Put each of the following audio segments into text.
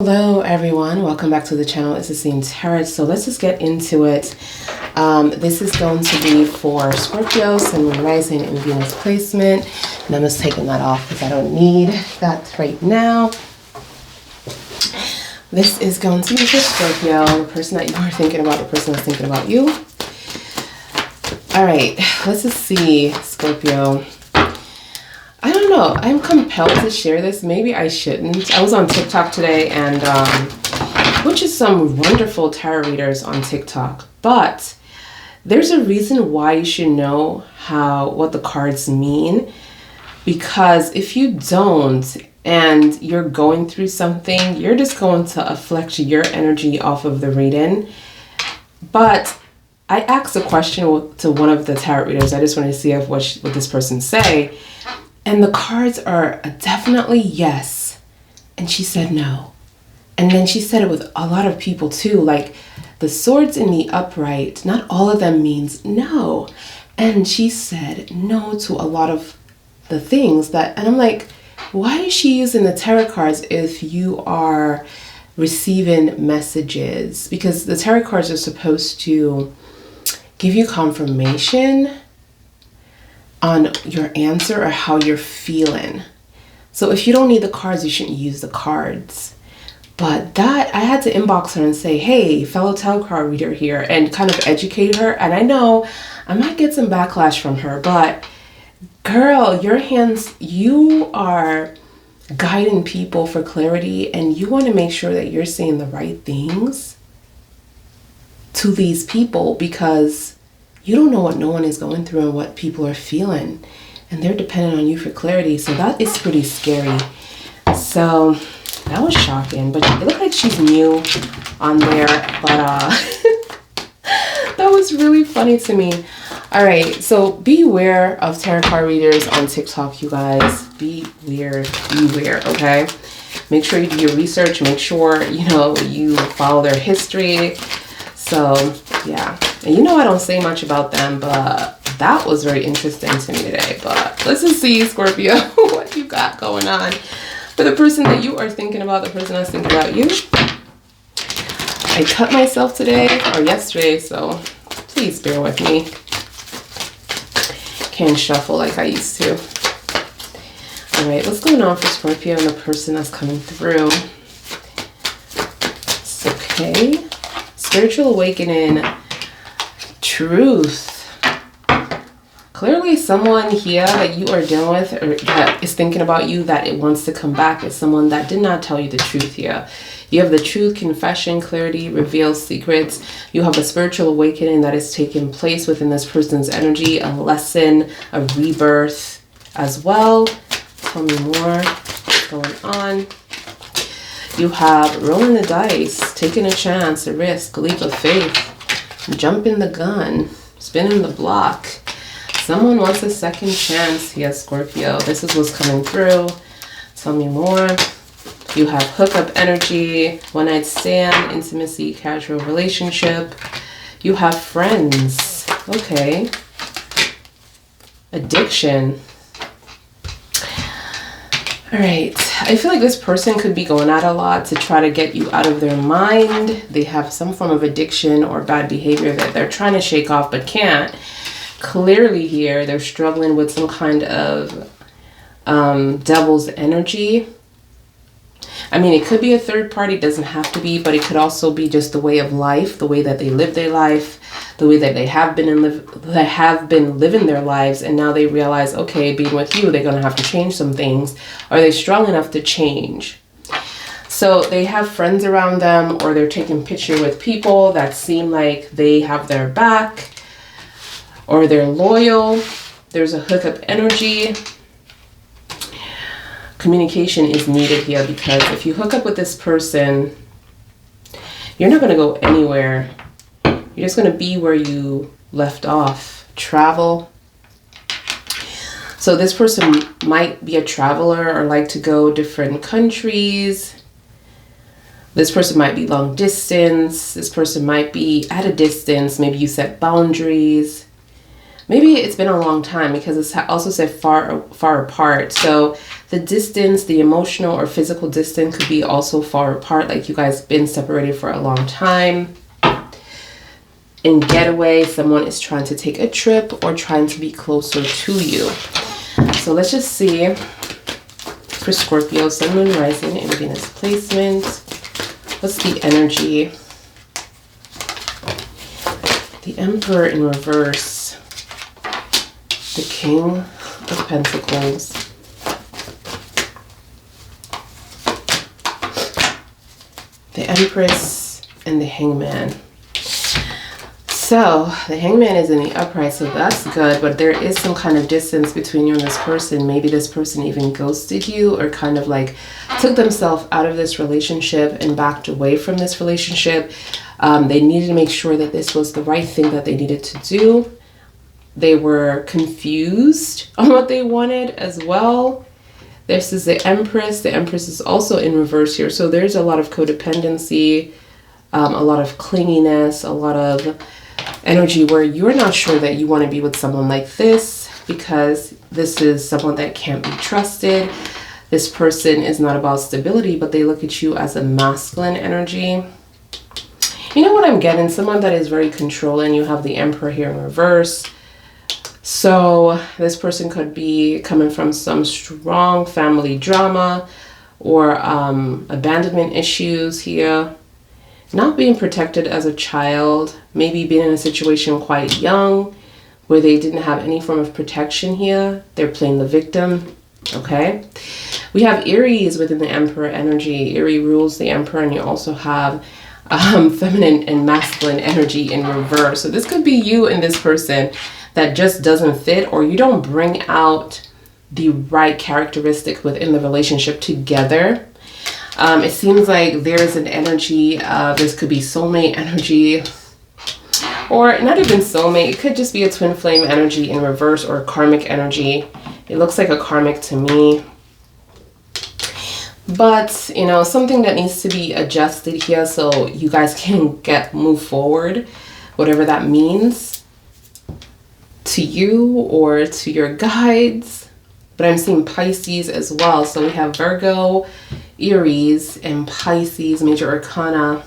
Hello everyone, welcome back to the channel. It's the same tarot. So let's just get into it. This is going to be for Scorpio, Sun, Moon, Rising, and Venus placement. And I'm just taking that off because I don't need that right now. This is going to be for Scorpio, the person that you are thinking about, the person that's thinking about you. All right, let's just see, Scorpio. I don't know. I'm compelled to share this. Maybe I shouldn't. I was on TikTok today, and which is some wonderful tarot readers on TikTok. But there's a reason why you should know what the cards mean. Because if you don't, and you're going through something, you're just going to affect your energy off of the reading. But I asked a question to one of the tarot readers. I just wanted to see what this person say. And the cards are a definitely yes. And she said no. And then she said it with a lot of people too. Like the swords in the upright, not all of them means no. And she said no to a lot of the things that, and I'm like, why is she using the tarot cards if you are receiving messages? Because the tarot cards are supposed to give you confirmation on your answer or how you're feeling. So if you don't need the cards, you shouldn't use the cards. But that, I had to inbox her and say, hey, fellow tarot card reader here, and kind of educate her. And I know I might get some backlash from her, but girl, your hands, you are guiding people for clarity, and you want to make sure that you're saying the right things to these people, because you don't know what no one is going through and what people are feeling, and they're dependent on you for clarity. So that is pretty scary. So that was shocking, but it looked like she's new on there, but that was really funny to me. All right, so beware of tarot card readers on TikTok, you guys. Beware, okay? Make sure you do your research. Make sure, you follow their history. So, yeah. And I don't say much about them, but that was very interesting to me today. But let's just see, Scorpio, what you got going on. For the person that you are thinking about, the person that's thinking about you. I cut myself today, or yesterday, so please bear with me. Can't shuffle like I used to. All right, what's going on for Scorpio and the person that's coming through? It's okay. Spiritual awakening. Truth. Clearly someone here that you are dealing with, or that is thinking about you, that it wants to come back, is someone that did not tell you the truth here. You have the truth, confession, clarity, reveal secrets. You have a spiritual awakening that is taking place within this person's energy, a lesson, a rebirth as well. Tell me more. What's going on? You have rolling the dice, taking a chance, a risk, a leap of faith, jumping the gun, spinning the block. Someone wants a second chance here, Scorpio. This is what's coming through. Tell me more. You have hookup energy, one night stand, intimacy, casual relationship. You have friends. Okay. Addiction. All right. I feel like this person could be going out a lot to try to get you out of their mind. They have some form of addiction or bad behavior that they're trying to shake off but can't. Clearly here, they're struggling with some kind of devil's energy. I mean, it could be a third party, it doesn't have to be, but it could also be just the way of life, the way that they live their life, the way that they have been living their lives, and now they realize, okay, being with you, they're going to have to change some things. Are they strong enough to change? So they have friends around them, or they're taking picture with people that seem like they have their back, or they're loyal. There's a hookup energy. Communication is needed here, because if you hook up with this person, you're not going to go anywhere. You're just going to be where you left off. Travel. So this person might be a traveler or like to go different countries. This person might be long distance. This person might be at a distance. Maybe you set boundaries. maybe it's been a long time, because it's also said far apart. So the distance, the emotional or physical distance, could be also far apart, like you guys been separated for a long time. In getaway, someone is trying to take a trip or trying to be closer to you. So let's just see for Scorpio, Sun, Moon, Rising, and Venus placement. What's the energy? The Emperor in reverse. The King of Pentacles. The Empress and the Hangman. So the Hangman is in the upright, so that's good, but there is some kind of distance between you and this person. Maybe this person even ghosted you, or kind of like took themselves out of this relationship and backed away from this relationship. They needed to make sure that this was the right thing that they needed to do. They were confused on what they wanted as well. This is the Empress. The Empress is also in reverse here. So there's a lot of codependency, a lot of clinginess, a lot of energy where you're not sure that you want to be with someone like this, because this is someone that can't be trusted. This person is not about stability, but they look at you as a masculine energy. You know what I'm getting? Someone that is very controlling. You have the Emperor here in reverse. So this person could be coming from some strong family drama or abandonment issues here. Not being protected as a child, maybe being in a situation quite young where they didn't have any form of protection here. They're playing the victim, okay? We have Aries within the Emperor energy. Aries rules the Emperor, and you also have feminine and masculine energy in reverse. So this could be you and this person that just doesn't fit, or you don't bring out the right characteristic within the relationship together. It seems like there's an energy, this could be soulmate energy, or not even soulmate. It could just be a twin flame energy in reverse, or karmic energy. It looks like a karmic to me. But, you know, something that needs to be adjusted here so you guys can move forward, whatever that means to you or to your guides. But I'm seeing Pisces as well. So we have Virgo, Aries, and Pisces, major arcana.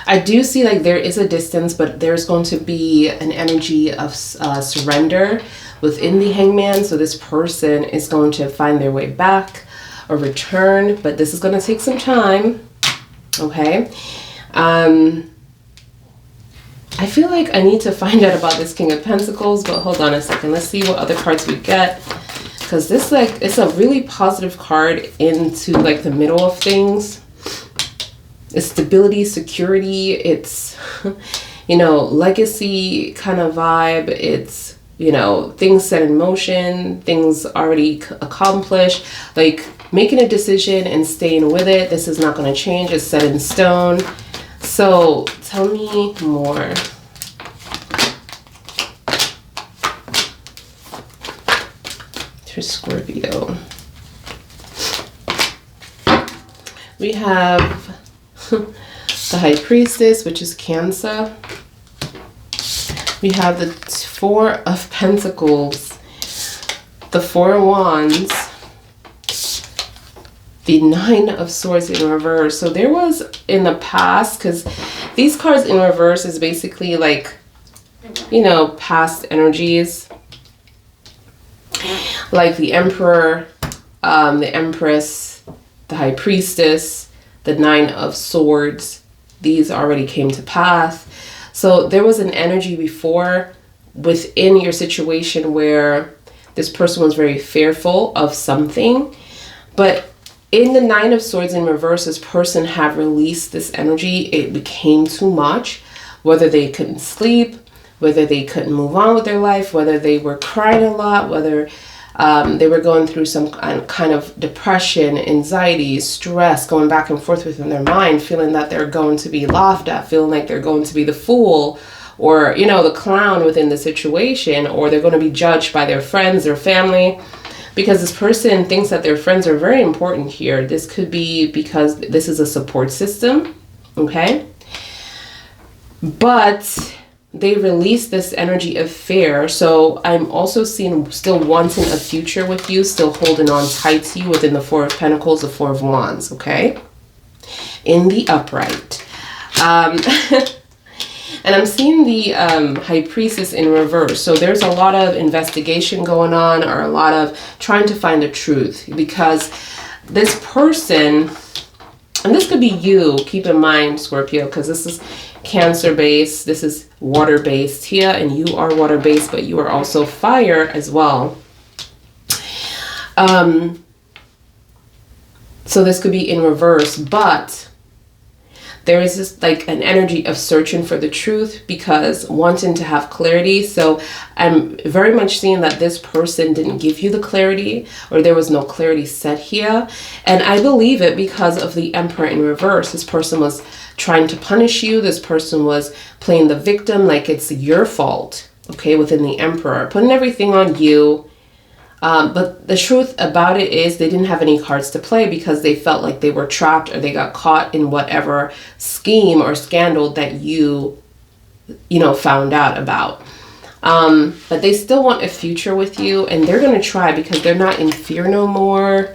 I do see like there is a distance, but there's going to be an energy of surrender within the Hangman. So this person is going to find their way back or return, but this is going to take some time. Okay. I feel like I need to find out about this King of Pentacles, but hold on a second. Let's see what other cards we get. Because this, like, it's a really positive card into like the middle of things. It's stability, security. It's, you know, legacy kind of vibe. It's, you know, things set in motion, things already accomplished, like making a decision and staying with it. This is not going to change. It's set in stone. So tell me more. For Scorpio, we have the High Priestess, which is Cancer. We have the Four of Pentacles, the Four of Wands, the Nine of Swords in reverse. So there was in the past, because these cards in reverse is basically like, you know, past energies. Like the Emperor, the Empress, the High Priestess, the Nine of Swords. These already came to pass. So there was an energy before within your situation where this person was very fearful of something. But in the Nine of Swords in reverse, this person have released this energy. It became too much, whether they couldn't sleep, whether they couldn't move on with their life, whether they were crying a lot, whether they were going through some kind of depression, anxiety, stress, going back and forth within their mind, feeling that they're going to be laughed at, feeling like they're going to be the fool or, you know, the clown within the situation, or they're going to be judged by their friends or family, because this person thinks that their friends are very important here. This could be because this is a support system, okay? But they release this energy of fear. So I'm also seeing still wanting a future with you, still holding on tight to you within the Four of Pentacles, the Four of Wands, okay? In the upright. And I'm seeing the High Priestess in reverse. So there's a lot of investigation going on, or a lot of trying to find the truth, because this person, and this could be you, keep in mind, Scorpio, because this is Cancer based, this is water based here, and you are water based, but you are also fire as well. So this could be in reverse, but there is this like an energy of searching for the truth, because wanting to have clarity. So I'm very much seeing that this person didn't give you the clarity, or there was no clarity set here. And I believe it because of the Emperor in reverse. This person was trying to punish you. This person was playing the victim, like it's your fault, okay, within the Emperor, putting everything on you. But the truth about it is they didn't have any cards to play, because they felt like they were trapped, or they got caught in whatever scheme or scandal that you found out about. But they still want a future with you, and they're going to try, because they're not in fear no more.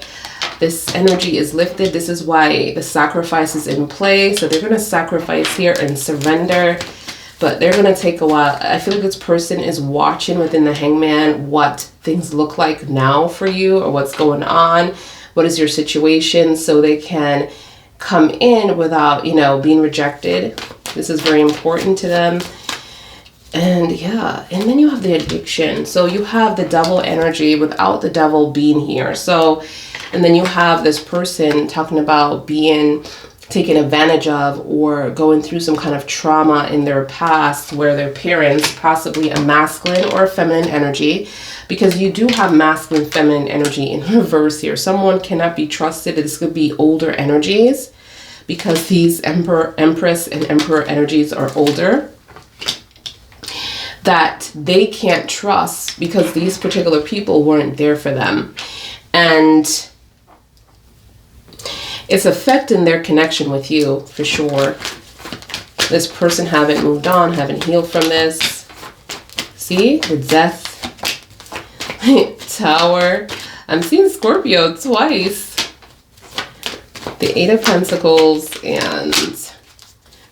This energy is lifted. This is why the sacrifice is in play. So they're going to sacrifice here and surrender. But they're going to take a while. I feel like this person is watching within the Hangman what things look like now for you, or what's going on. What is your situation, so they can come in without, being rejected. This is very important to them. And yeah, and then you have the addiction. So you have the Devil energy without the Devil being here. So, and then you have this person talking about being taken advantage of, or going through some kind of trauma in their past, where their parents, possibly a masculine or a feminine energy, because you do have masculine, feminine energy in reverse here. Someone cannot be trusted. This could be older energies, because these Empress and Emperor energies are older, that they can't trust, because these particular people weren't there for them. And it's affecting their connection with you for sure. This person haven't moved on, haven't healed from this. See, the Death Tower. I'm seeing Scorpio twice. The Eight of Pentacles and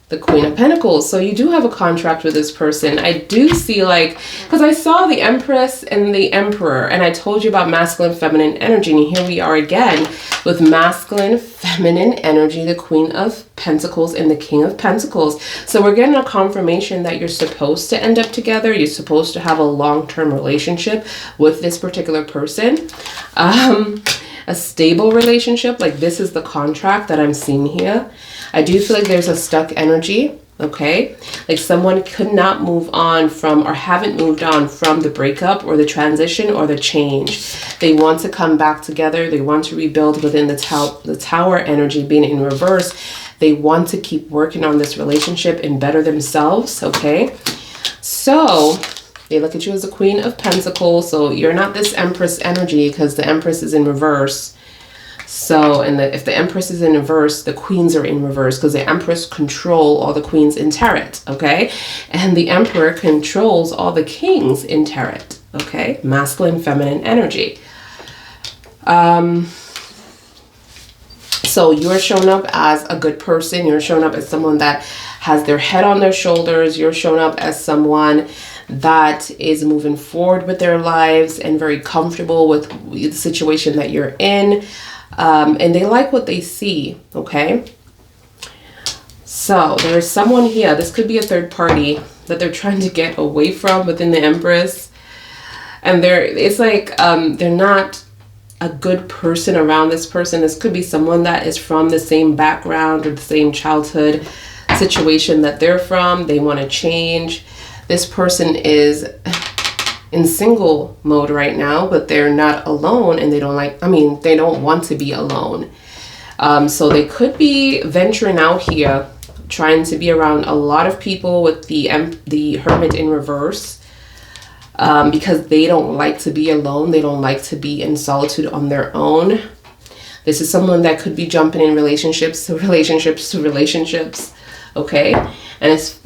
the Queen of Pentacles. So you do have a contract with this person. I do see, because I saw the Empress and the Emperor, and I told you about masculine, feminine energy, and here we are again with masculine, feminine energy, the Queen of Pentacles and the King of Pentacles. So we're getting a confirmation that you're supposed to end up together. You're supposed to have a long-term relationship with this particular person. A stable relationship, like this is the contract that I'm seeing here. I do feel like there's a stuck energy, okay? Like someone could not move on from, or haven't moved on from the breakup or the transition or the change. They want to come back together. They want to rebuild within the Tower energy being in reverse. They want to keep working on this relationship and better themselves, okay? So they look at you as a Queen of Pentacles. So you're not this Empress energy, because the Empress is in reverse. So, and if the Empress is in reverse, the Queens are in reverse, because the Empress control all the Queens in Tarot, okay? And the Emperor controls all the Kings in Tarot, okay? Masculine, feminine energy. So you're showing up as a good person. You're showing up as someone that has their head on their shoulders. You're showing up as someone that is moving forward with their lives and very comfortable with the situation that you're in. And they like what they see, okay? So there's someone here. This could be a third party that they're trying to get away from within the Empress. And it's like they're not a good person around this person. This could be someone that is from the same background or the same childhood situation that they're from. They want to change. This person is in single mode right now, but they're not alone, and they don't want to be alone. So they could be venturing out here, trying to be around a lot of people with the Hermit in reverse, because they don't like to be alone. They don't like to be in solitude on their own. This is someone that could be jumping in relationships to relationships to relationships. okay? And it's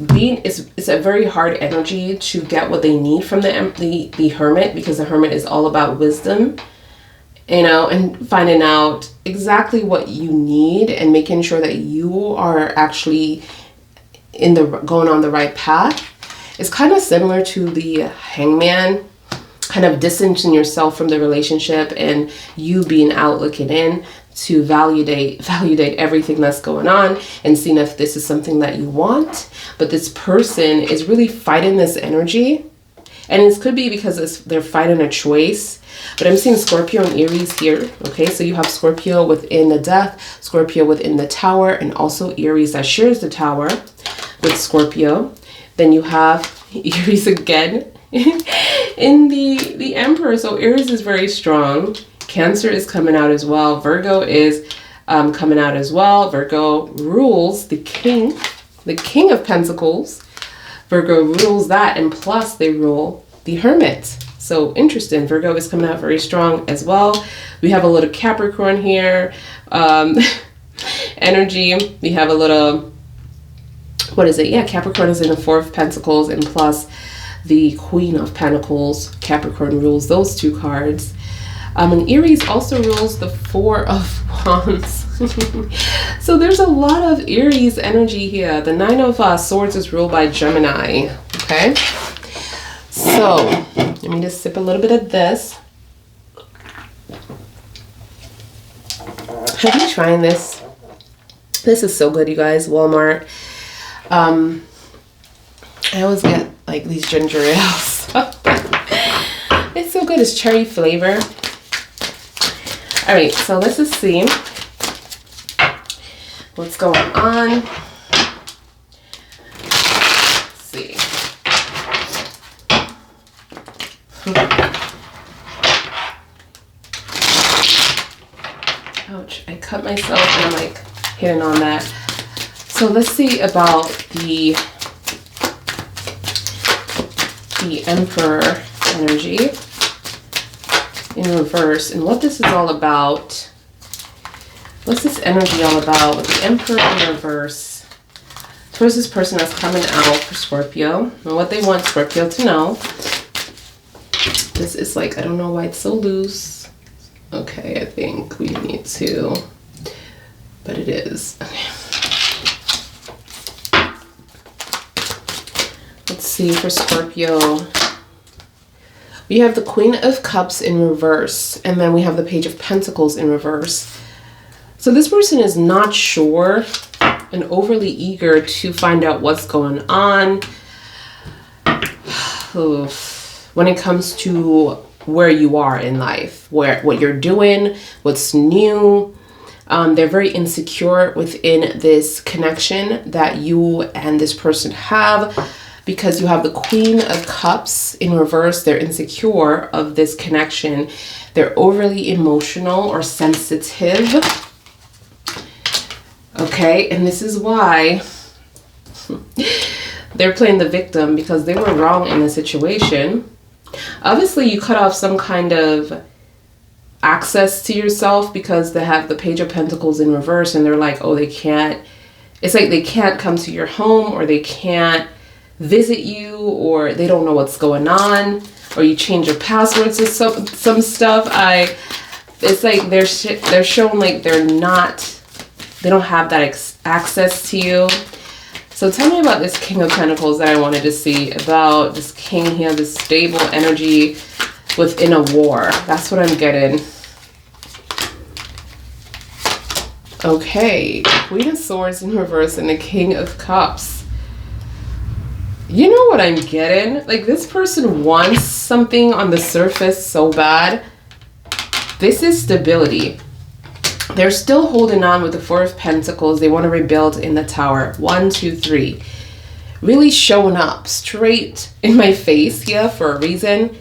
a very hard energy to get what they need from the Hermit, because the Hermit is all about wisdom, you know, and finding out exactly what you need and making sure that you are actually going on the right path. It's kind of similar to the Hangman, kind of distancing yourself from the relationship and you being out looking in to validate everything that's going on and seeing if this is something that you want. But this person is really fighting this energy, and this could be because they're fighting a choice. But I'm seeing Scorpio and Aries here. Okay, so you have Scorpio within the Death, Scorpio within the Tower, and also Aries that shares the Tower with Scorpio. Then you have Aries again in the Emperor. So Aries is very strong. Cancer is coming out as well. Virgo is coming out as well. Virgo rules the King of Pentacles. Virgo rules that, and plus they rule the Hermit. So interesting. Virgo is coming out very strong as well. We have a little Capricorn here. Energy. We have a little, what is it? Yeah, Capricorn is in the Four of Pentacles, and plus the Queen of Pentacles. Capricorn rules those two cards. And Aries also rules the Four of Wands. So there's a lot of Aries energy here. The Nine of Swords is ruled by Gemini. Okay. So let me just sip a little bit of this. Have you tried this? This is so good, you guys. Walmart. I always get like these ginger ales. It's so good. It's cherry flavor. All right, so let's just see what's going on. Let's see. Ouch, I cut myself and I'm like hitting on that. So let's see about the Emperor energy in reverse and what this is all about. What's this energy all about with the Emperor in reverse towards this person that's coming out for Scorpio, and what they want Scorpio to know. This is like, I don't know why it's so loose. Okay, I think we need to, but it is. Okay. Let's see for Scorpio. We have the Queen of Cups in reverse, and then we have the Page of Pentacles in reverse. So this person is not sure and overly eager to find out what's going on when it comes to where you are in life, what you're doing, what's new. They're very insecure within this connection that you and this person have. Because you have the Queen of Cups in reverse, they're insecure of this connection. They're overly emotional or sensitive. Okay, and this is why they're playing the victim, because they were wrong in the situation. Obviously, you cut off some kind of access to yourself because they have the Page of Pentacles in reverse, and they're like, oh, they can't. It's like they can't come to your home, or they can't visit you, or they don't know what's going on, or you change your passwords to some stuff. It's like they're showing like they don't have that access to you. So tell me about this King of Pentacles that I wanted to see, about this king here, this stable energy within a war. That's what I'm getting. Okay, Queen of Swords in reverse and the King of Cups. You know what I'm getting? Like, this person wants something on the surface so bad. This is stability. They're still holding on with the Four of Pentacles. They want to rebuild in the Tower. 1, 2, 3. Really showing up straight in my face here for a reason.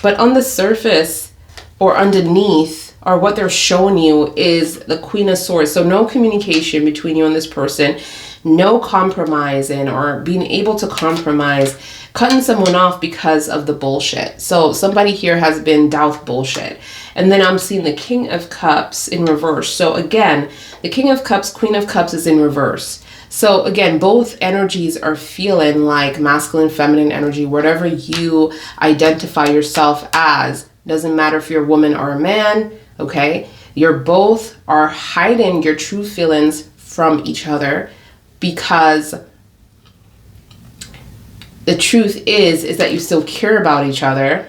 But on the surface or underneath, or what they're showing you, is the Queen of Swords. So no communication between you and this person. No compromising or being able to compromise, cutting someone off because of the bullshit. So somebody here has been dealt with bullshit. And then I'm seeing the King of Cups in reverse. So again, the King of Cups, Queen of Cups is in reverse. So again, both energies are feeling like masculine, feminine energy, whatever you identify yourself as. Doesn't matter if you're a woman or a man, okay? You're both are hiding your true feelings from each other, because the truth is that you still care about each other.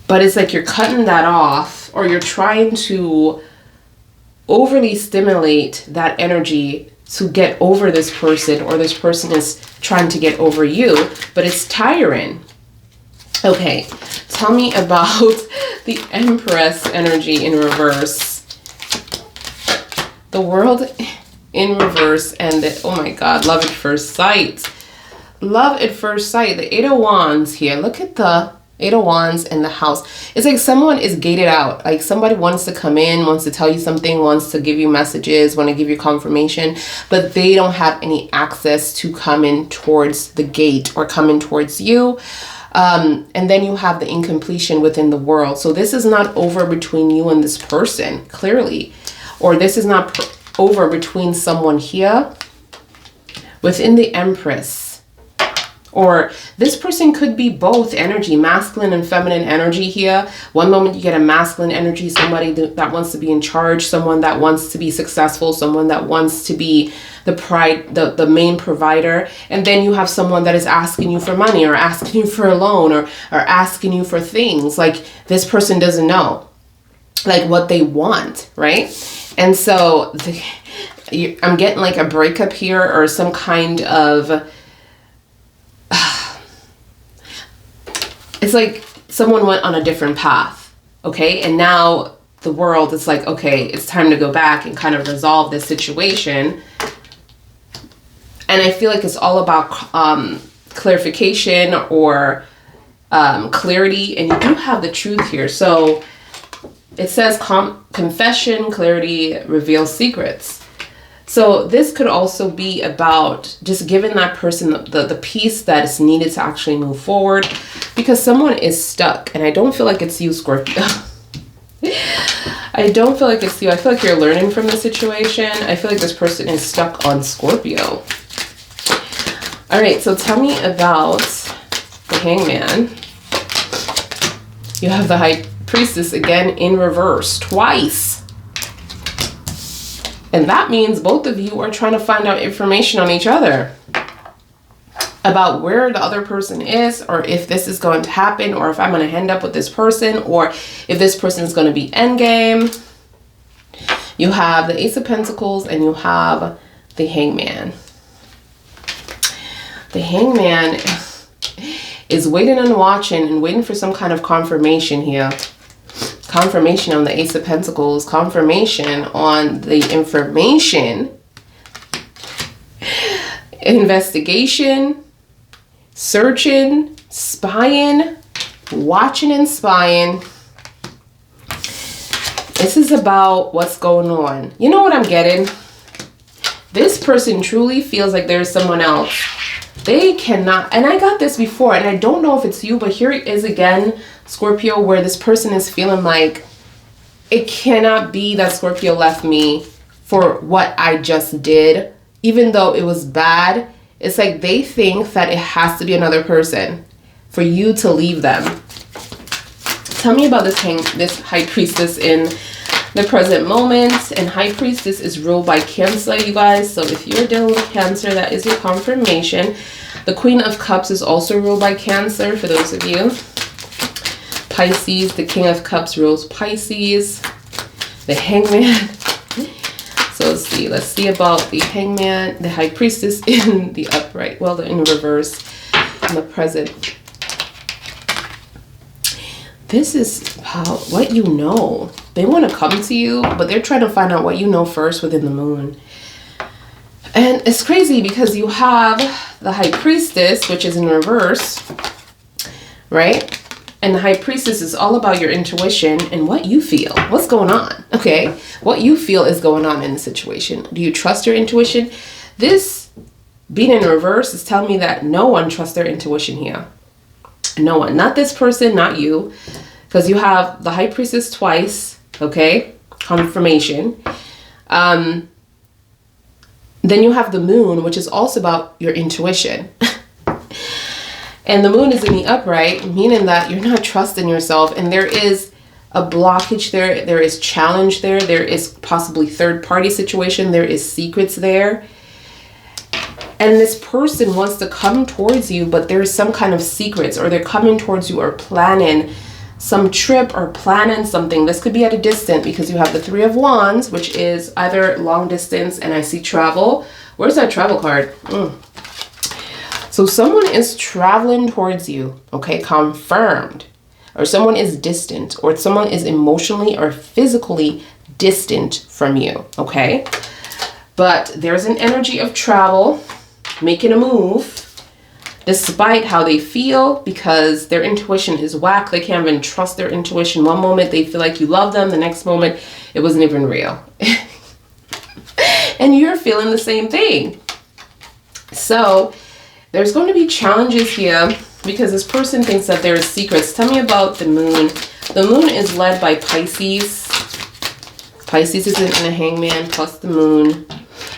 But it's like you're cutting that off, or you're trying to overly stimulate that energy to get over this person, or this person is trying to get over you, but it's tiring. Okay, tell me about the Empress energy in reverse. The World in reverse, and oh my God, love at first sight. Love at first sight. The Eight of Wands here. Look at the Eight of Wands in the house. It's like someone is gated out. Like somebody wants to come in, wants to tell you something, wants to give you messages, want to give you confirmation, but they don't have any access to come in towards the gate or come in towards you. And then you have the incompletion within the world. So this is not over between you and this person, clearly. Or this is not over between someone here within the Empress. Or this person could be both energy, masculine and feminine energy here. One moment you get a masculine energy, somebody that wants to be in charge, someone that wants to be successful, someone that wants to be the main provider. And then you have someone that is asking you for money, or asking you for a loan, or asking you for things. Like this person doesn't know like what they want, right? And so I'm getting like a breakup here, or some kind of it's like someone went on a different path, okay? And now the world is like, okay, it's time to go back and kind of resolve this situation. And I feel like it's all about clarification, or clarity. And you do have the truth here. So it says confession, clarity, reveal secrets. So this could also be about just giving that person the piece that is needed to actually move forward, because someone is stuck. And I don't feel like it's you, Scorpio. I don't feel like it's you. I feel like you're learning from the situation. I feel like this person is stuck on Scorpio. All right, so tell me about the Hangman. You have the High Priestess again in reverse twice. And that means both of you are trying to find out information on each other about where the other person is, or if this is going to happen, or if I'm going to end up with this person, or if this person is going to be endgame. You have the Ace of Pentacles and you have the Hangman. The Hangman is waiting and watching and waiting for some kind of confirmation here. Confirmation on the Ace of Pentacles, confirmation on the information, investigation, searching, spying, watching and spying. This is about what's going on. You know what I'm getting? This person truly feels like there's someone else. They cannot, and I got this before, and I don't know if it's you, but here it is again, Scorpio, where this person is feeling like it cannot be that Scorpio left me for what I just did, even though it was bad. It's like they think that it has to be another person for you to leave them. Tell me about this High Priestess in the present moment. And High Priestess is ruled by Cancer, you guys. So if you're dealing with Cancer, that is your confirmation. The Queen of Cups is also ruled by Cancer, for those of you. Pisces, the King of Cups rules Pisces. The Hangman. So let's see about the Hangman, the High Priestess in the upright. Well, in reverse, in the present. This is about what you know. They want to come to you, but they're trying to find out what you know first within the moon. And it's crazy because you have the High Priestess, which is in reverse, right? And the High Priestess is all about your intuition and what you feel. What's going on? Okay. What you feel is going on in the situation. Do you trust your intuition? This being in reverse is telling me that no one trusts their intuition here. No one. Not this person, not you. Because you have the High Priestess twice. Okay. Confirmation. Then you have the moon, which is also about your intuition. And the moon is in the upright, meaning that you're not trusting yourself, and there is a blockage there. There is challenge there. There is possibly third-party situation. There is secrets there. And this person wants to come towards you, but there's some kind of secrets, or they're coming towards you or planning some trip or planning something. This could be at a distance because you have the Three of Wands, which is either long distance, and I see travel. Where's that travel card? So someone is traveling towards you, okay, confirmed. Or someone is distant, or someone is emotionally or physically distant from you, okay? But there's an energy of travel, making a move, despite how they feel, because their intuition is whack. They can't even trust their intuition. One moment they feel like you love them, the next moment it wasn't even real. And you're feeling the same thing. So there's going to be challenges here because this person thinks that there are secrets. Tell me about the moon. The moon is led by Pisces. Pisces is in a hangman, plus the moon,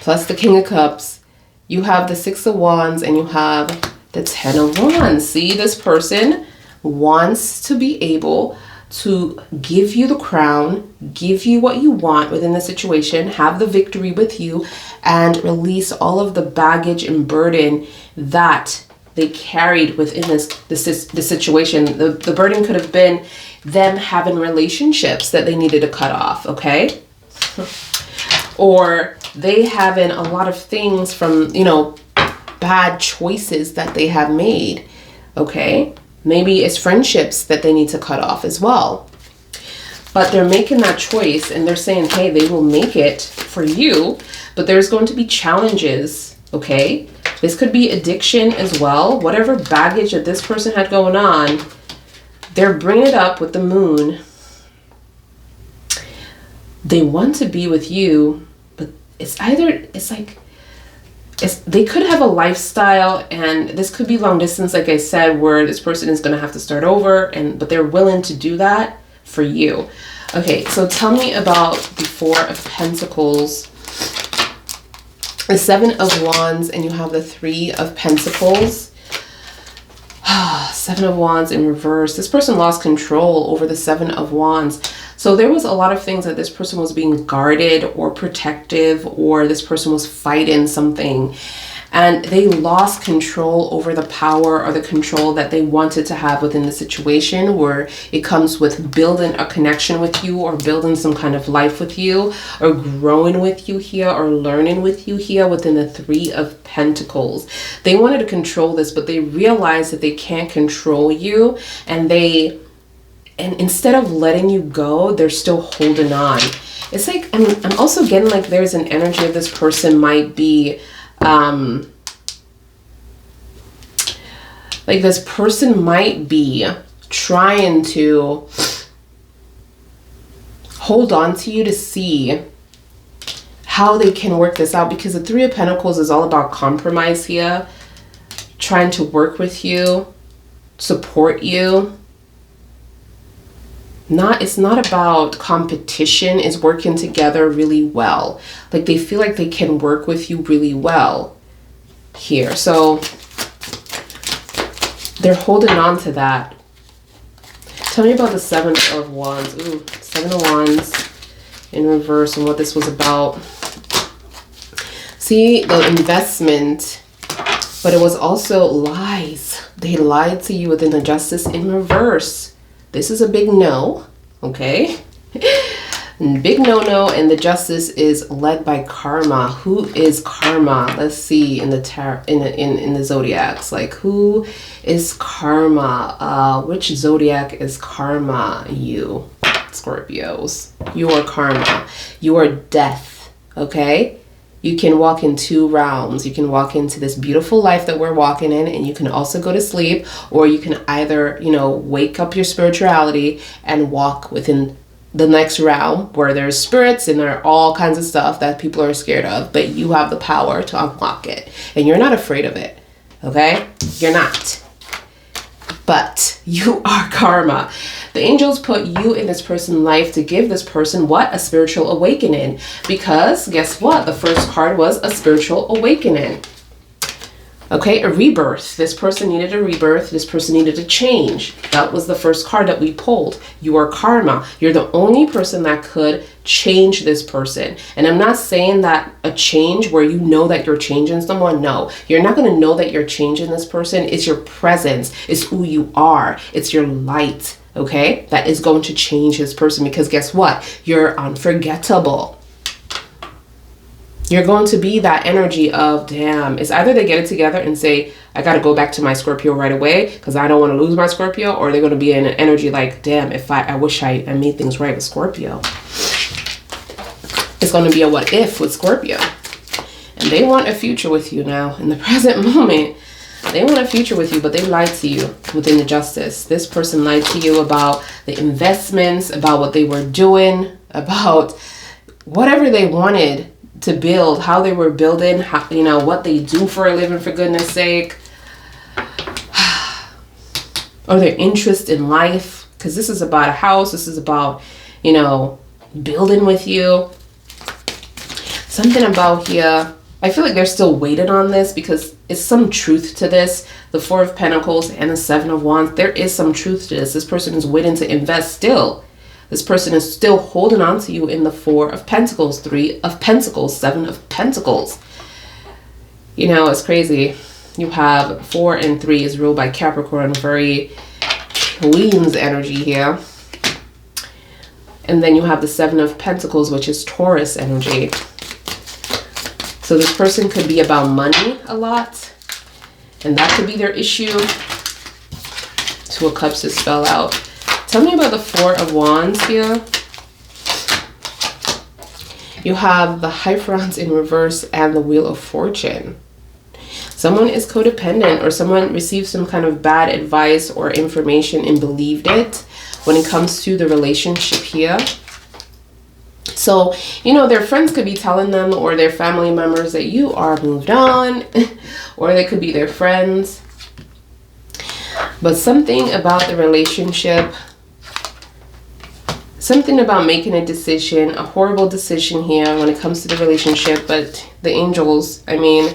plus the King of Cups. You have the Six of Wands, and you have the Ten of Wands. See, this person wants to be able to give you the crown, give you what you want within the situation, have the victory with you, and release all of the baggage and burden that they carried within the situation. The burden could have been them having relationships that they needed to cut off, okay? Or they having a lot of things from, you know, bad choices that they have made, okay? Maybe it's friendships that they need to cut off as well. But they're making that choice, and they're saying, hey, they will make it for you, but there's going to be challenges, okay? This could be addiction as well. Whatever baggage that this person had going on, they're bringing it up with the moon. They want to be with you, but they could have a lifestyle, and this could be long distance, like I said, where this person is going to have to start over, but they're willing to do that for you. Okay, so tell me about the Four of Pentacles, the Seven of Wands, and you have the Three of Pentacles. Seven of Wands in reverse. This person lost control over the Seven of Wands. So there was a lot of things that this person was being guarded or protective, or this person was fighting something, and they lost control over the power or the control that they wanted to have within the situation, where it comes with building a connection with you, or building some kind of life with you, or growing with you here, or learning with you here within the Three of Pentacles. They wanted to control this, but they realized that they can't control you, and instead of letting you go, they're still holding on. It's like, I'm also getting like there's an energy of this person might be, like this person might be trying to hold on to you to see how they can work this out, because the Three of Pentacles is all about compromise here, trying to work with you, support you. It's not about competition. It's working together really well. Like they feel like they can work with you really well here. So they're holding on to that. Tell me about the Seven of Wands. Ooh, Seven of Wands in reverse, and what this was about. See, the investment, but it was also lies. They lied to you within the Justice in reverse. This is a big no, okay? Big no-no, and the Justice is led by Karma. Who is Karma? Let's see in the in the zodiacs. Like, who is Karma? Which zodiac is Karma? You, Scorpios. You are Karma. You are death, okay? You can walk in two realms. You can walk into this beautiful life that we're walking in, and you can also go to sleep, or you can either, wake up your spirituality and walk within the next realm where there's spirits and there are all kinds of stuff that people are scared of, but you have the power to unlock it, and you're not afraid of it, okay? You're not. but you are karma. The angels put you in this person's life to give this person what? A spiritual awakening. Because guess what? The first card was a spiritual awakening. Okay, a rebirth. This person needed a rebirth. This person needed a change. That was the first card that we pulled. You are karma. You're the only person that could change this person. And I'm not saying that a change where you know that you're changing someone. No, you're not going to know that you're changing this person. It's your presence. It's who you are. It's your light. Okay, that is going to change this person, because guess what? You're unforgettable. You're going to be that energy of, damn, it's either they get it together and say, I got to go back to my Scorpio right away because I don't want to lose my Scorpio, or they're going to be in an energy like, damn, if I wish I made things right with Scorpio. It's going to be a what if with Scorpio. And they want a future with you now. In the present moment, they want a future with you, but they lied to you within the justice. This person lied to you about the investments, about what they were doing, about whatever they wanted to build, how they were building, how, you know, what they do for a living, for goodness sake, or their interest in life, because this is about a house, this is about, you know, building with you. Something about here, I feel like they're still waiting on this, because it's some truth to this. The Four of Pentacles and the Seven of Wands, there is some truth to this. This person is waiting to invest still. This person is still holding on to you in the Four of Pentacles, Three of Pentacles, Seven of Pentacles. You know, it's crazy. You have 4 and 3 is ruled by Capricorn, very Queen's energy here. And then you have the Seven of Pentacles, which is Taurus energy. So this person could be about money a lot, and that could be their issue. Two of Cups just fell out. Tell me about the Four of Wands here. You have the Hierophant in reverse and the Wheel of Fortune. Someone is codependent, or someone received some kind of bad advice or information and believed it when it comes to the relationship here. So, you know, their friends could be telling them, or their family members, that you are moved on, or they could be their friends. But something about the relationship, something about making a decision, a horrible decision here when it comes to the relationship. But the angels, I mean,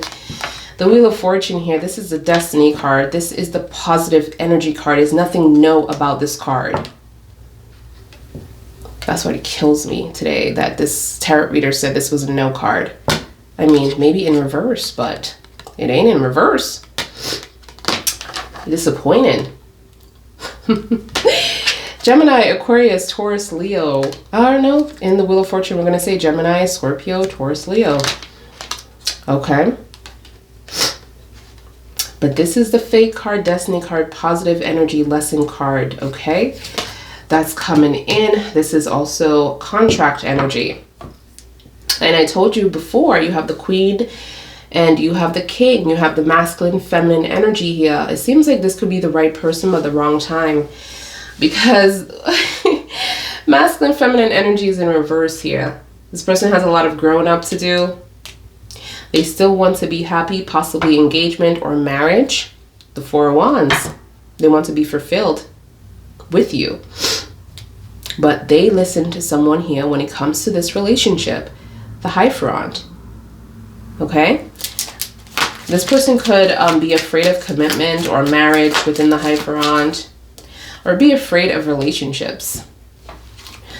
the Wheel of Fortune here, this is the Destiny card. This is the positive energy card. There's nothing no about this card. That's what it kills me today, that this tarot reader said this was a no card. I mean, maybe in reverse, but it ain't in reverse. Disappointed. Gemini, Aquarius, Taurus, Leo. I don't know. In the Wheel of Fortune, we're going to say Gemini, Scorpio, Taurus, Leo. Okay. But this is the Fate card, Destiny card, positive energy lesson card. Okay. That's coming in. This is also contract energy. And I told you before, you have the Queen and you have the King. You have the masculine, feminine energy here. It seems like this could be the right person, but the wrong time. Because masculine, feminine energy is in reverse here. This person has a lot of growing up to do. They still want to be happy, possibly engagement or marriage. The Four of Wands. They want to be fulfilled with you. But they listen to someone here when it comes to this relationship. The Hierophant. Okay? This person could be afraid of commitment or marriage within the Hierophant. Or be afraid of relationships.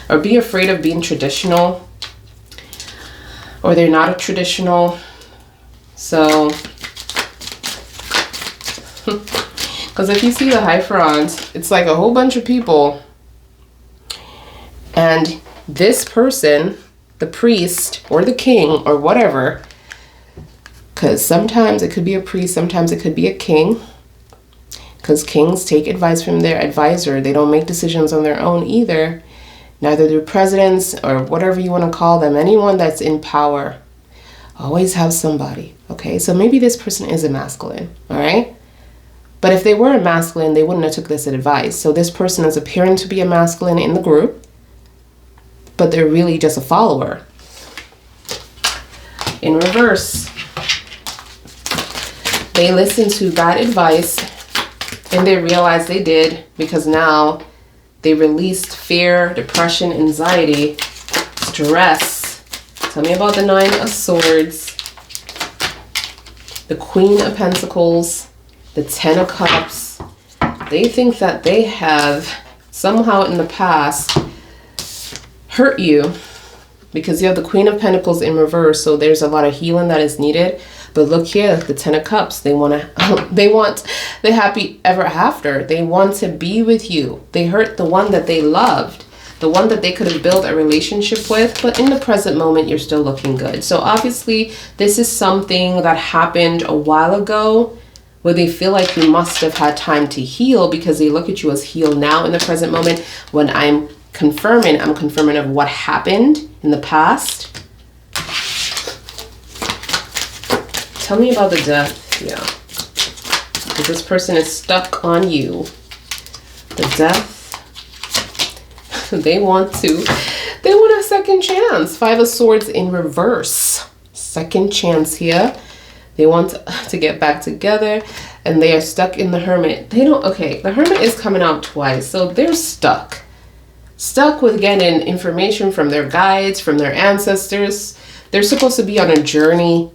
Or be afraid of being traditional. Or they're not a traditional. So, because if you see the Hierophant, it's like a whole bunch of people. And this person, the priest or the king or whatever, because sometimes it could be a priest, sometimes it could be a king. Because kings take advice from their advisor. They don't make decisions on their own either. Neither do presidents or whatever you want to call them. Anyone that's in power always have somebody. Okay, so maybe this person is a masculine. All right. But if they were a masculine, they wouldn't have took this advice. So this person is appearing to be a masculine in the group, but they're really just a follower. In reverse, they listen to bad advice And they realized they did because now they released fear, depression, anxiety, stress. Tell me about the 9 of Swords, the Queen of Pentacles, the 10 of Cups. They think that they have somehow in the past hurt you because you have the Queen of Pentacles in reverse. So there's a lot of healing that is needed. But look here, the 10 of Cups, they want the happy ever after. They want to be with you. They hurt the one that they loved, the one that they could have built a relationship with, but in the present moment, you're still looking good. So obviously, this is something that happened a while ago where they feel like you must have had time to heal because they look at you as healed now in the present moment. When I'm confirming of what happened in the past. Tell me about the Death. Yeah. Because this person is stuck on you. The Death. They want a second chance. 5 of Swords in reverse. Second chance here. They want to get back together. And they are stuck in the Hermit. Okay, the Hermit is coming out twice. So they're stuck. Stuck with getting information from their guides, from their ancestors. They're supposed to be on a journey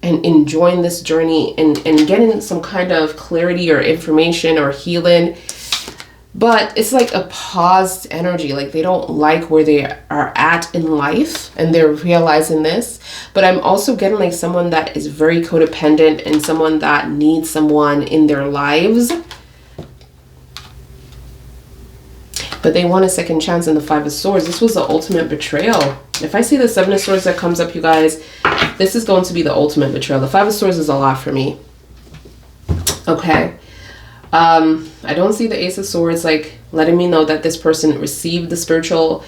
and enjoying this journey and getting some kind of clarity or information or healing. But it's like a paused energy. Like they don't like where they are at in life and they're realizing this. But I'm also getting like someone that is very codependent and someone that needs someone in their lives. But they want a second chance in the 5 of Swords. This was the ultimate betrayal. If I see the 7 of Swords that comes up, you guys, this is going to be the ultimate betrayal. The 5 of Swords is a lot for me. Okay. I don't see the Ace of Swords like letting me know that this person received the spiritual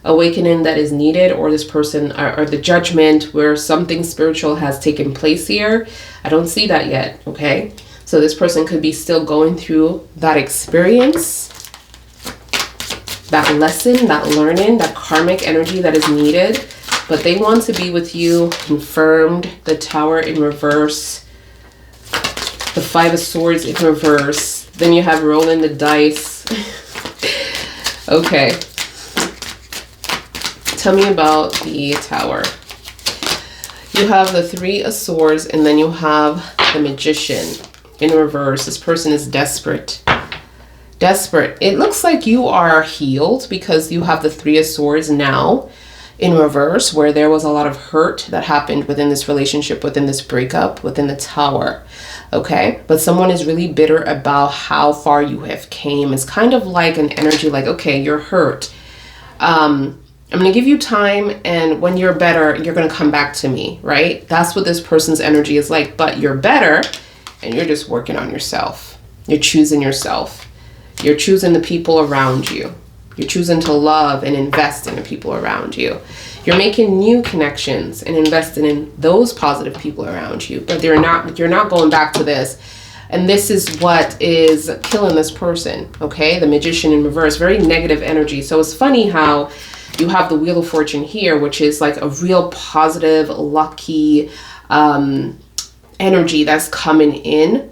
awakening that is needed, or this person, or the judgment where something spiritual has taken place here. I don't see that yet. Okay. So this person could be still going through that experience, that lesson, that learning, that karmic energy that is needed. But they want to be with you, confirmed. The Tower in reverse. The 5 of Swords in reverse. Then you have rolling the dice. Okay. Tell me about the Tower. You have the 3 of Swords and then you have the Magician in reverse. This person is desperate. Desperate. It looks like you are healed because you have the 3 of Swords now in reverse, where there was a lot of hurt that happened within this relationship, within this breakup, within the Tower. Okay. But someone is really bitter about how far you have came. It's kind of like an energy like, okay, you're hurt. I'm going to give you time. And when you're better, you're going to come back to me. Right. That's what this person's energy is like, but you're better and you're just working on yourself. You're choosing yourself. You're choosing the people around you. You're choosing to love and invest in the people around you. You're making new connections and investing in those positive people around you. But you're not going back to this. And this is what is killing this person. Okay, the Magician in reverse, very negative energy. So it's funny how you have the Wheel of Fortune here, which is like a real positive, lucky energy that's coming in.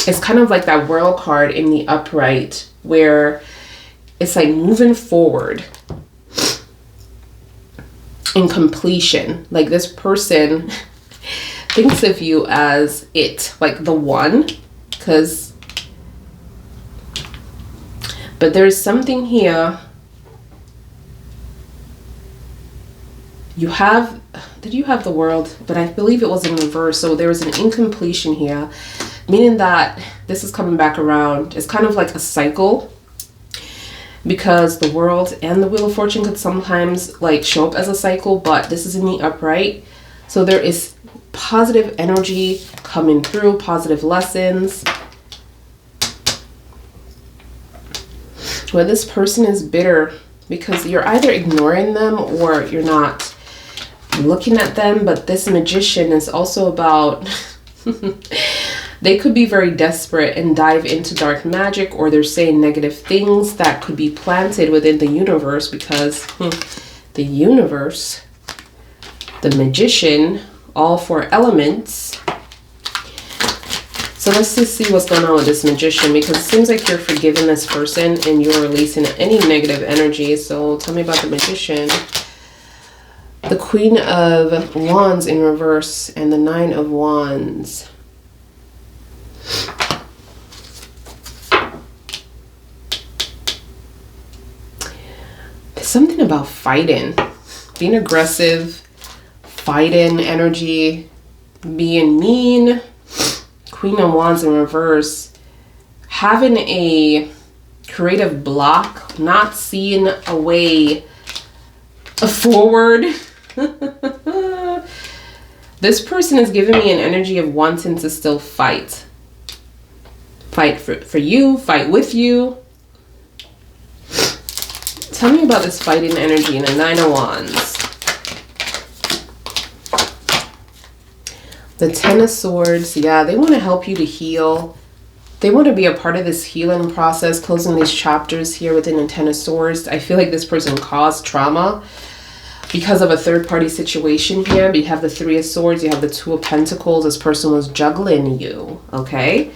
It's kind of like that World card in the upright where it's like moving forward in completion. Like this person thinks of you as it, like the one, but there's something here. Did you have the World? But I believe it was in reverse. So there was an incompletion here, meaning that this is coming back around. It's kind of like a cycle because the World and the Wheel of Fortune could sometimes like show up as a cycle, but this is in the upright. So there is positive energy coming through, positive lessons. Where this person is bitter because you're either ignoring them or you're not looking at them. But this Magician is also about they could be very desperate and dive into dark magic, or they're saying negative things that could be planted within the universe because the universe the Magician, all 4 elements. So let's just see what's going on with this Magician, because it seems like you're forgiving this person and you're releasing any negative energy. So tell me about the Magician. The Queen of Wands in reverse and the 9 of Wands. There's something about fighting, being aggressive, fighting energy, being mean. Queen of Wands in reverse, having a creative block, not seeing a way forward. This person is giving me an energy of wanting to still fight. Fight for you, fight with you. Tell me about this fighting energy in the 9 of Wands. The 10 of Swords, yeah, they want to help you to heal. They want to be a part of this healing process, closing these chapters here within the 10 of Swords. I feel like this person caused trauma because of a third-party situation here. But you have the 3 of Swords, you have the 2 of Pentacles. This person was juggling you, okay?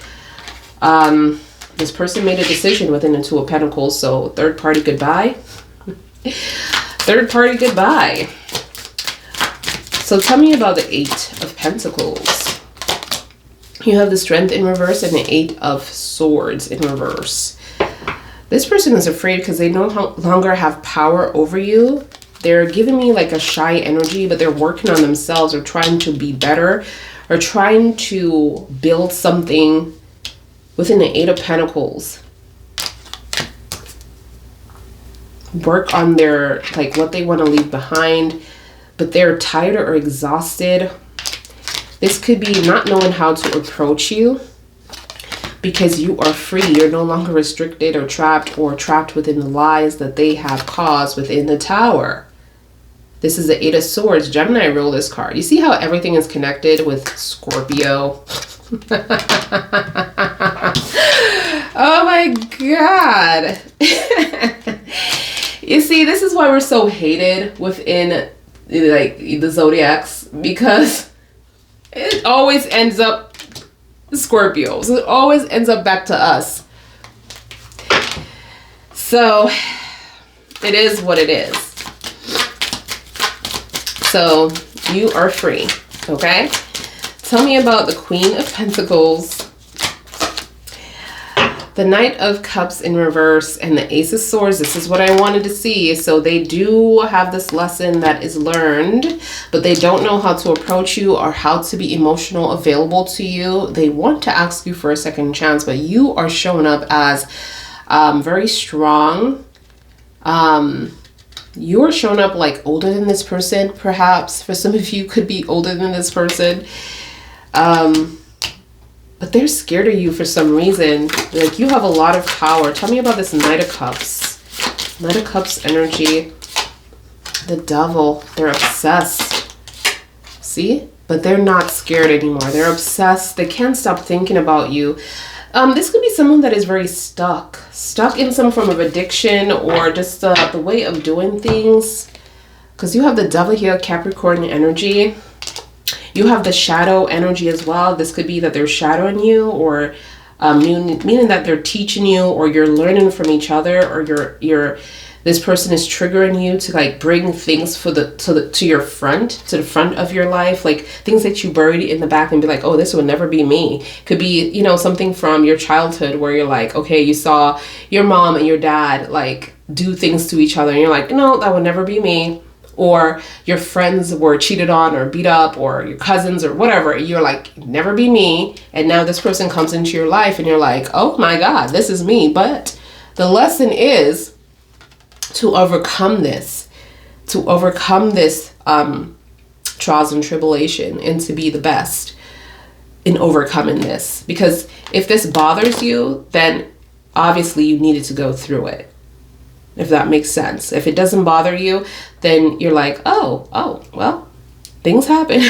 This person made a decision within the 2 of Pentacles, so third-party goodbye. Third-party goodbye. So tell me about the 8 of Pentacles. You have the Strength in reverse and the 8 of Swords in reverse. This person is afraid because they no longer have power over you. They're giving me like a shy energy, but they're working on themselves or trying to be better or trying to build something within the 8 of Pentacles. Work on their, like, what they want to leave behind. But they're tired or exhausted. This could be not knowing how to approach you because you are free. You're no longer restricted or trapped within the lies that they have caused within the Tower. This is the 8 of Swords. Gemini, roll this card. You see how everything is connected with Scorpio? Oh my God. You see, this is why we're so hated within like the zodiacs, because it always ends up Scorpio. So it always ends up back to us. So it is what it is. So you are free, okay? Tell me about the Queen of Pentacles, the Knight of Cups in reverse, and the Ace of Swords. This is what I wanted to see. So they do have this lesson that is learned, but they don't know how to approach you or how to be emotional available to you. They want to ask you for a second chance, but you are showing up as very strong. You're showing up like older than this person, perhaps. For some of you, could be older than this person. But they're scared of you for some reason. Like, you have a lot of power. Tell me about this Knight of Cups. Knight of Cups energy. The Devil. They're obsessed. See? But they're not scared anymore. They're obsessed. They can't stop thinking about you. This could be someone that is very stuck. Stuck in some form of addiction or just the way of doing things. Because you have the Devil here, Capricorn energy. You have the shadow energy as well. This could be that they're shadowing you, or meaning that they're teaching you, or you're learning from each other, or this person is triggering you to like bring things to the front of your life, like things that you buried in the back and be like, oh, this would never be me. Could be, you know, something from your childhood where you're like, okay, you saw your mom and your dad like do things to each other and you're like, no, that would never be me. Or your friends were cheated on or beat up, or your cousins or whatever. You're like, never be me. And now this person comes into your life and you're like, oh my God, this is me. But the lesson is to overcome this, trials and tribulation, and to be the best in overcoming this. Because if this bothers you, then obviously you needed to go through it. If that makes sense. If it doesn't bother you, then you're like, oh, well, things happen.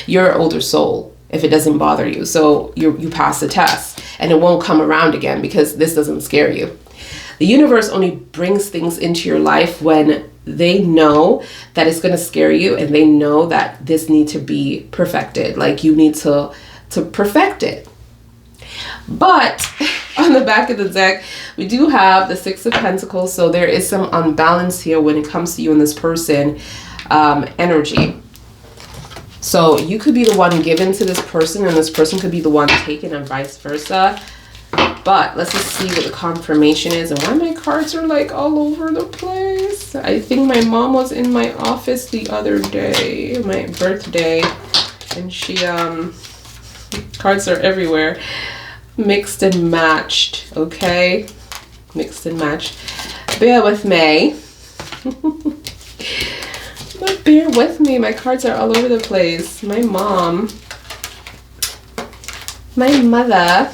You're an older soul if it doesn't bother you. So you pass the test and it won't come around again because this doesn't scare you. The universe only brings things into your life when they know that it's going to scare you, and they know that this needs to be perfected. Like, you need to perfect it. But on the back of the deck, we do have the Six of Pentacles. So there is some unbalance here when it comes to you and this person energy. So you could be the one given to this person, and this person could be the one taken, and vice versa. But let's just see what the confirmation is, and why my cards are like all over the place. I think my mom was in my office the other day, my birthday, and she cards are everywhere. Mixed and matched, okay? Mixed and matched. Bear with me. But bear with me. My cards are all over the place. My mom. My mother.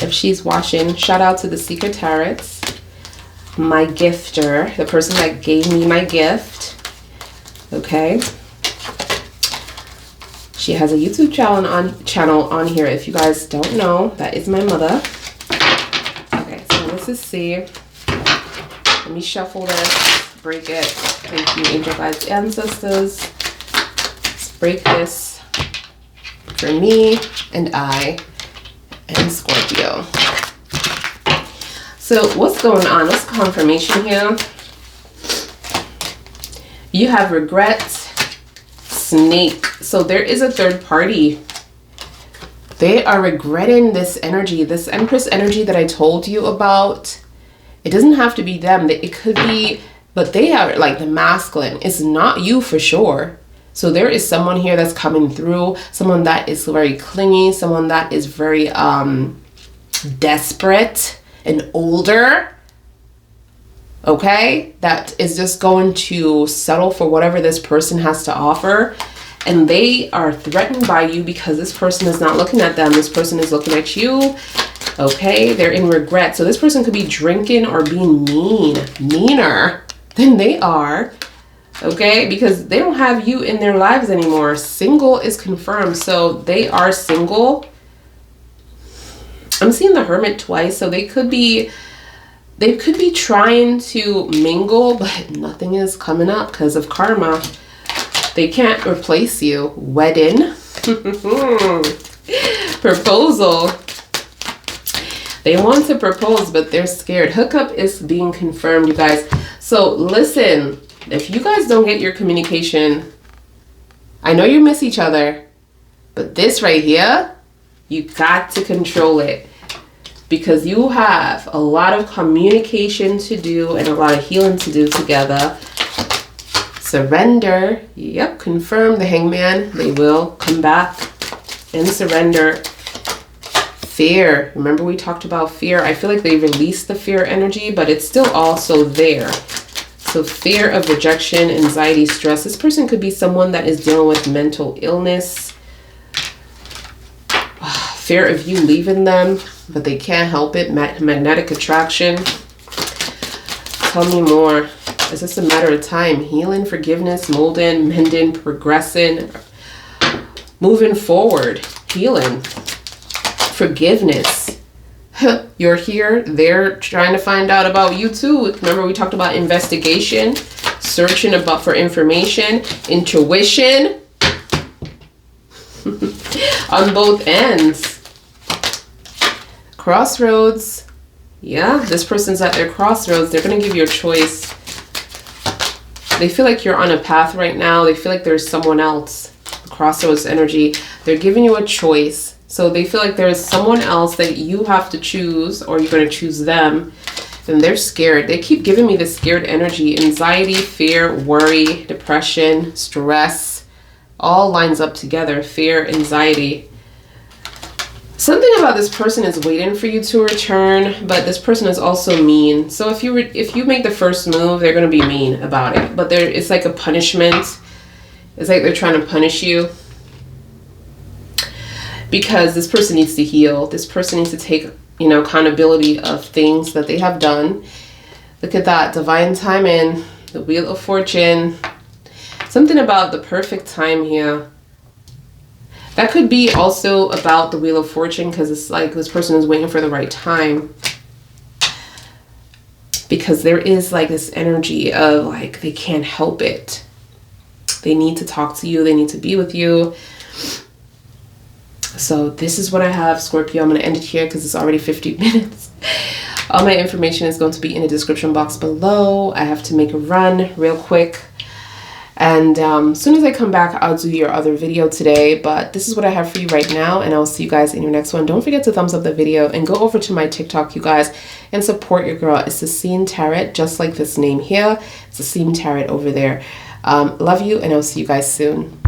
If she's watching, shout out to the Secret Tarots. My gifter. The person that gave me my gift. Okay? She has a YouTube channel on here. If you guys don't know, that is my mother. Okay, so let's just see. Let me shuffle this, break it. Thank you, angel guides, ancestors. Let's break this for me and I and Scorpio. So what's going on? What's confirmation here? You have regrets. Snake. So there is a third party. They are regretting this energy, this Empress energy that I told you about. It doesn't have to be them. It could be, but they are like the masculine. It's not you for sure. So there is someone here that's coming through, someone that is very clingy, someone that is very desperate and older. Okay, that is just going to settle for whatever this person has to offer, and they are threatened by you because this person is not looking at them. This person is looking at you. Okay, they're in regret. So this person could be drinking or being meaner than they are. Okay, because they don't have you in their lives anymore. Single is confirmed, so they are single. I'm seeing the Hermit twice, so they could be trying to mingle, but nothing is coming up because of karma. They can't replace you. Wedding. Proposal. They want to propose, but they're scared. Hookup is being confirmed, you guys. So listen, if you guys don't get your communication, I know you miss each other, but this right here, you got to control it. Because you have a lot of communication to do and a lot of healing to do together. Surrender. Yep, confirm the Hangman. They will come back and surrender. Fear. Remember we talked about fear? I feel like they released the fear energy, but it's still also there. So fear of rejection, anxiety, stress. This person could be someone that is dealing with mental illness. Fear of you leaving them, but they can't help it. Magnetic attraction. Tell me more. Is this a matter of time? Healing, forgiveness, molding, mending, progressing, moving forward, healing, forgiveness. You're here. They're trying to find out about you too. Remember we talked about investigation, searching for information, intuition. On both ends. Crossroads. Yeah, this person's at their crossroads. They're going to give you a choice. They feel like you're on a path right now. They feel like there's someone else. Crossroads energy. They're giving you a choice. So they feel like there's someone else that you have to choose, or you're going to choose them. And they're scared. They keep giving me this scared energy. Anxiety, fear, worry, depression, stress. All lines up together. Fear, anxiety. Something about this person is waiting for you to return, but this person is also mean. So if you make the first move, they're going to be mean about it. But it's like a punishment. It's like they're trying to punish you. Because this person needs to heal. This person needs to take, accountability of things that they have done. Look at that. Divine timing. The Wheel of Fortune. Something about the perfect time here. That could be also about the Wheel of Fortune, because it's like this person is waiting for the right time. because there is like this energy of like they can't help it. They need to talk to you. They need to be with you. So this is what I have, Scorpio. I'm going to end it here because it's already 50 minutes. All my information is going to be in the description box below. I have to make a run real quick. And as soon as I come back, I'll do your other video today. But this is what I have for you right now. And I'll see you guys in your next one. Don't forget to thumbs up the video and go over to my TikTok, you guys, and support your girl. It's the Scene Tarot, just like this name here. It's the Scene Tarot over there. Love you, and I'll see you guys soon.